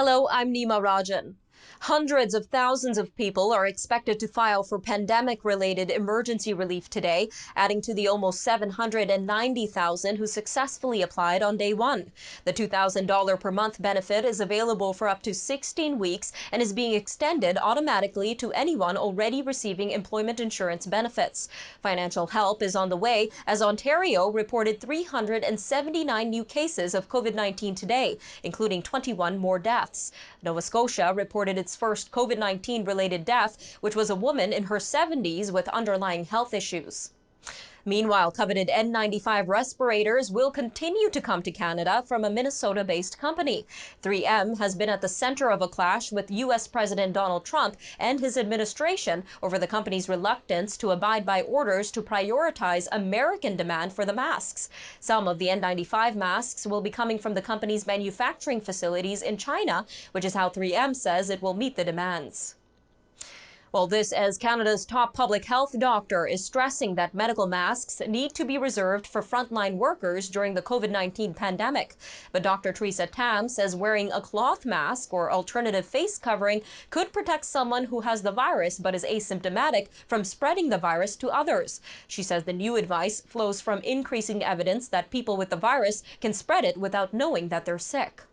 Hello, I'm Nima Rajan. Hundreds of thousands of people are expected to file for pandemic-related emergency relief today, adding to the almost 790,000 who successfully applied on day one. The $2,000 per month benefit is available for up to 16 weeks and is being extended automatically to anyone already receiving employment insurance benefits. Financial help is on the way as Ontario reported 379 new cases of COVID-19 today, including 21 more deaths. Nova Scotia reported its first COVID-19 related death, which was a woman in her 70s with underlying health issues. Meanwhile, coveted N95 respirators will continue to come to Canada from a Minnesota-based company. 3M has been at the center of a clash with U.S. President Donald Trump and his administration over the company's reluctance to abide by orders to prioritize American demand for the masks. Some of the N95 masks will be coming from the company's manufacturing facilities in China, which is how 3M says it will meet the demands. Well, this as Canada's top public health doctor is stressing that medical masks need to be reserved for frontline workers during the COVID-19 pandemic. But Dr. Theresa Tam says wearing a cloth mask or alternative face covering could protect someone who has the virus but is asymptomatic from spreading the virus to others. She says the new advice flows from increasing evidence that people with the virus can spread it without knowing that they're sick.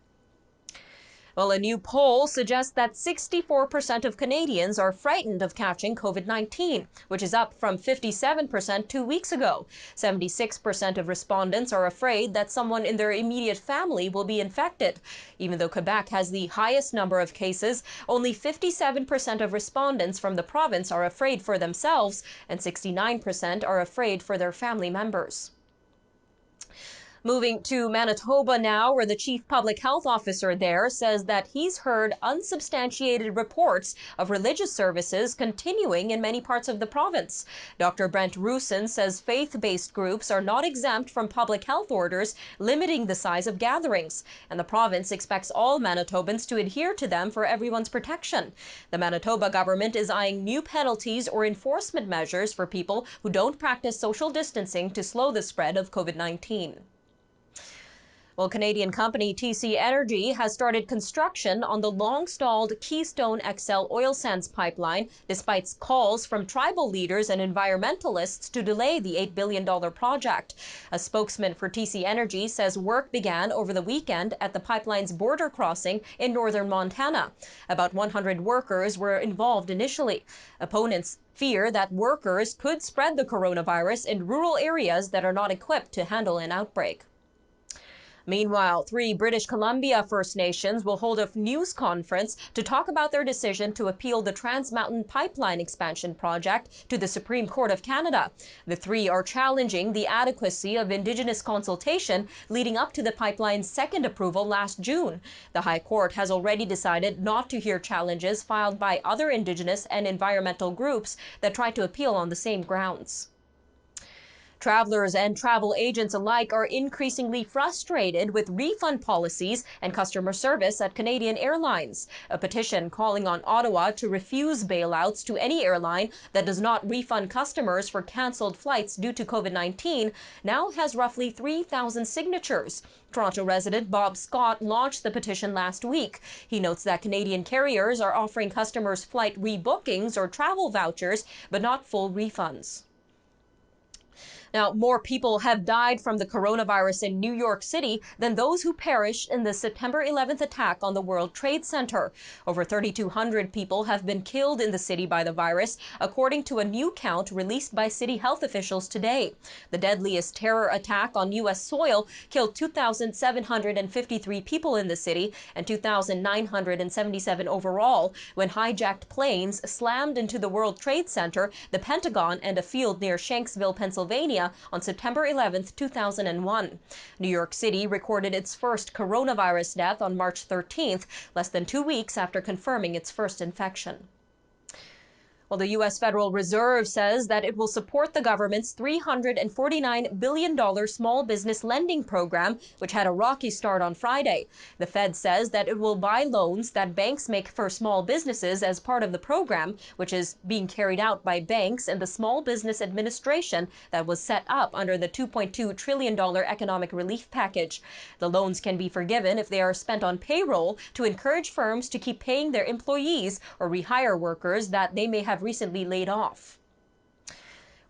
Well, a new poll suggests that 64% of Canadians are frightened of catching COVID-19, which is up from 57% 2 weeks ago. 76% of respondents are afraid that someone in their immediate family will be infected. Even though Quebec has the highest number of cases, only 57% of respondents from the province are afraid for themselves, and 69% are afraid for their family members. Moving to Manitoba now, where the chief public health officer there says that he's heard unsubstantiated reports of religious services continuing in many parts of the province. Dr. Brent Rusin says faith-based groups are not exempt from public health orders limiting the size of gatherings, and the province expects all Manitobans to adhere to them for everyone's protection. The Manitoba government is eyeing new penalties or enforcement measures for people who don't practice social distancing to slow the spread of COVID-19. Well, Canadian company TC Energy has started construction on the long-stalled Keystone XL oil sands pipeline, despite calls from tribal leaders and environmentalists to delay the $8 billion project. A spokesman for TC Energy says work began over the weekend at the pipeline's border crossing in northern Montana. About 100 workers were involved initially. Opponents fear that workers could spread the coronavirus in rural areas that are not equipped to handle an outbreak. Meanwhile, 3 British Columbia First Nations will hold a news conference to talk about their decision to appeal the Trans Mountain Pipeline expansion project to the Supreme Court of Canada. The 3 are challenging the adequacy of Indigenous consultation leading up to the pipeline's second approval last June. The High Court has already decided not to hear challenges filed by other Indigenous and environmental groups that try to appeal on the same grounds. Travelers and travel agents alike are increasingly frustrated with refund policies and customer service at Canadian Airlines. A petition calling on Ottawa to refuse bailouts to any airline that does not refund customers for canceled flights due to COVID-19 now has roughly 3,000 signatures. Toronto resident Bob Scott launched the petition last week. He notes that Canadian carriers are offering customers flight rebookings or travel vouchers, but not full refunds. Now, more people have died from the coronavirus in New York City than those who perished in the September 11th attack on the World Trade Center. Over 3,200 people have been killed in the city by the virus, according to a new count released by city health officials today. The deadliest terror attack on U.S. soil killed 2,753 people in the city and 2,977 overall when hijacked planes slammed into the World Trade Center, the Pentagon, and a field near Shanksville, Pennsylvania on September 11, 2001. New York City recorded its first coronavirus death on March 13th, less than 2 weeks after confirming its first infection. Well, the U.S. Federal Reserve says that it will support the government's $349 billion small business lending program, which had a rocky start on Friday. The Fed says that it will buy loans that banks make for small businesses as part of the program, which is being carried out by banks and the Small Business Administration that was set up under the $2.2 trillion economic relief package. The loans can be forgiven if they are spent on payroll to encourage firms to keep paying their employees or rehire workers that they may have recently laid off.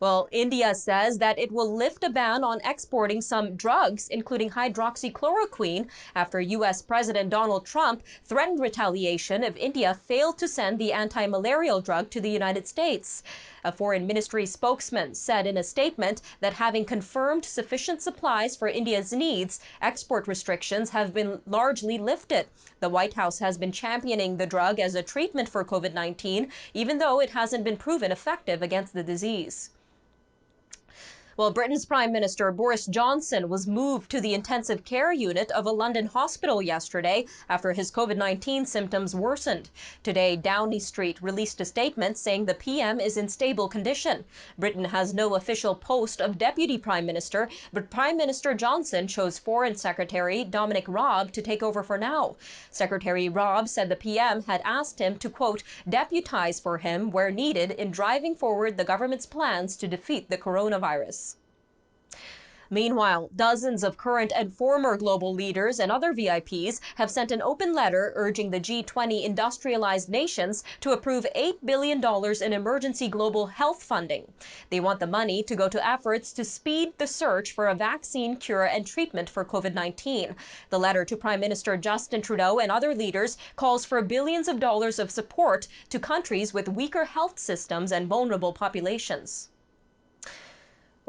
Well, India says that it will lift a ban on exporting some drugs, including hydroxychloroquine, after U.S. President Donald Trump threatened retaliation if India failed to send the anti-malarial drug to the United States. A foreign ministry spokesman said in a statement that having confirmed sufficient supplies for India's needs, export restrictions have been largely lifted. The White House has been championing the drug as a treatment for COVID-19, even though it hasn't been proven effective against the disease. Well, Britain's Prime Minister Boris Johnson was moved to the intensive care unit of a London hospital yesterday after his COVID-19 symptoms worsened. Today, Downing Street released a statement saying the PM is in stable condition. Britain has no official post of Deputy Prime Minister, but Prime Minister Johnson chose Foreign Secretary Dominic Raab to take over for now. Secretary Raab said the PM had asked him to, quote, deputize for him where needed in driving forward the government's plans to defeat the coronavirus. Meanwhile, dozens of current and former global leaders and other VIPs have sent an open letter urging the G20 industrialized nations to approve $8 billion in emergency global health funding. They want the money to go to efforts to speed the search for a vaccine, cure, and treatment for COVID-19. The letter to Prime Minister Justin Trudeau and other leaders calls for billions of dollars of support to countries with weaker health systems and vulnerable populations.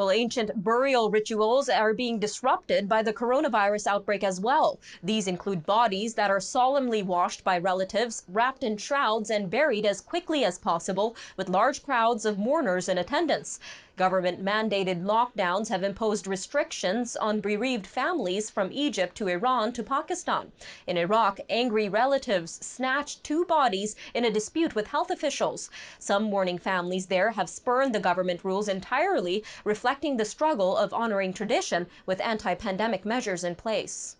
Well, ancient burial rituals are being disrupted by the coronavirus outbreak as well. These include bodies that are solemnly washed by relatives, wrapped in shrouds, and buried as quickly as possible, with large crowds of mourners in attendance. Government-mandated lockdowns have imposed restrictions on bereaved families from Egypt to Iran to Pakistan. In Iraq, angry relatives snatched two bodies in a dispute with health officials. Some mourning families there have spurned the government rules entirely, reflecting the struggle of honoring tradition with anti-pandemic measures in place.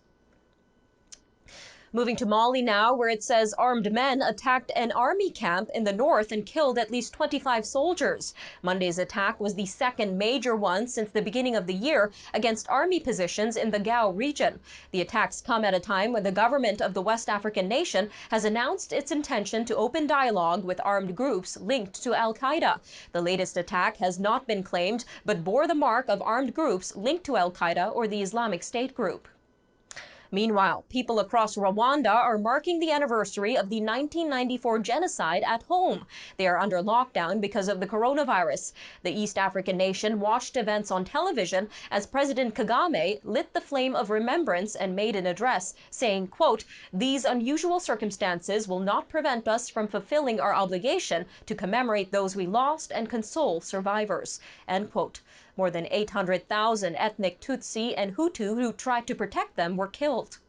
Moving to Mali now, where it says armed men attacked an army camp in the north and killed at least 25 soldiers. Monday's attack was the second major one since the beginning of the year against army positions in the Gao region. The attacks come at a time when the government of the West African nation has announced its intention to open dialogue with armed groups linked to al-Qaeda. The latest attack has not been claimed, but bore the mark of armed groups linked to al-Qaeda or the Islamic State group. Meanwhile, people across Rwanda are marking the anniversary of the 1994 genocide at home. They are under lockdown because of the coronavirus. The East African nation watched events on television as President Kagame lit the flame of remembrance and made an address saying, quote, these unusual circumstances will not prevent us from fulfilling our obligation to commemorate those we lost and console survivors, end quote. More than 800,000 ethnic Tutsi and Hutu who tried to protect them were killed.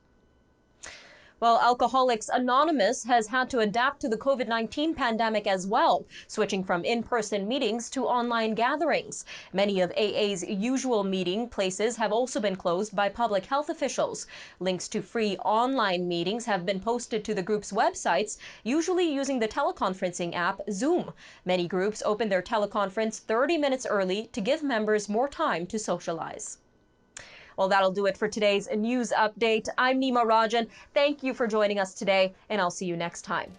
Well, Alcoholics Anonymous has had to adapt to the COVID-19 pandemic as well, switching from in-person meetings to online gatherings. Many of AA's usual meeting places have also been closed by public health officials. Links to free online meetings have been posted to the group's websites, usually using the teleconferencing app Zoom. Many groups open their teleconference 30 minutes early to give members more time to socialize. Well, that'll do it for today's news update. I'm Nima Rajan. Thank you for joining us today, and I'll see you next time.